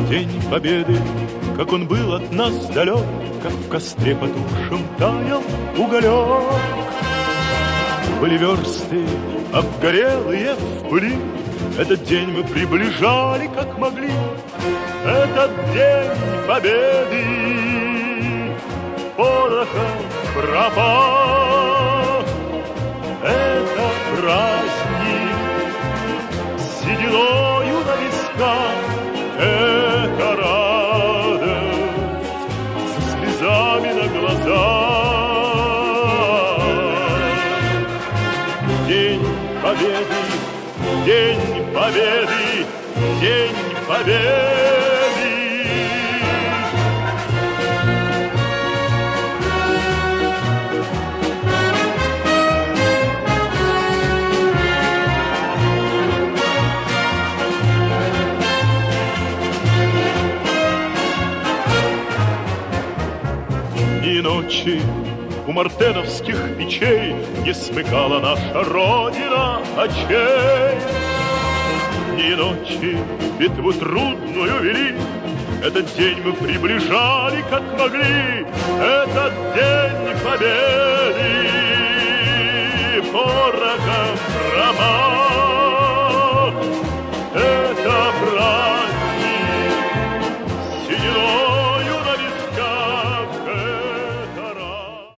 День Победы, как он был от нас далек, как в костре потухшем таял уголек. Были версты, обгорелые в пыли, этот день мы приближали, как могли. Этот день Победы порохом пропах. Это праздник с сединою на висках. Это радость со слезами на глазах. День Победы, День Победы, День Победы. И ночи у мартеновских печей не смыкала наша Родина очей. И ночи битву трудную вели, этот день мы приближали, как могли. Этот день Победы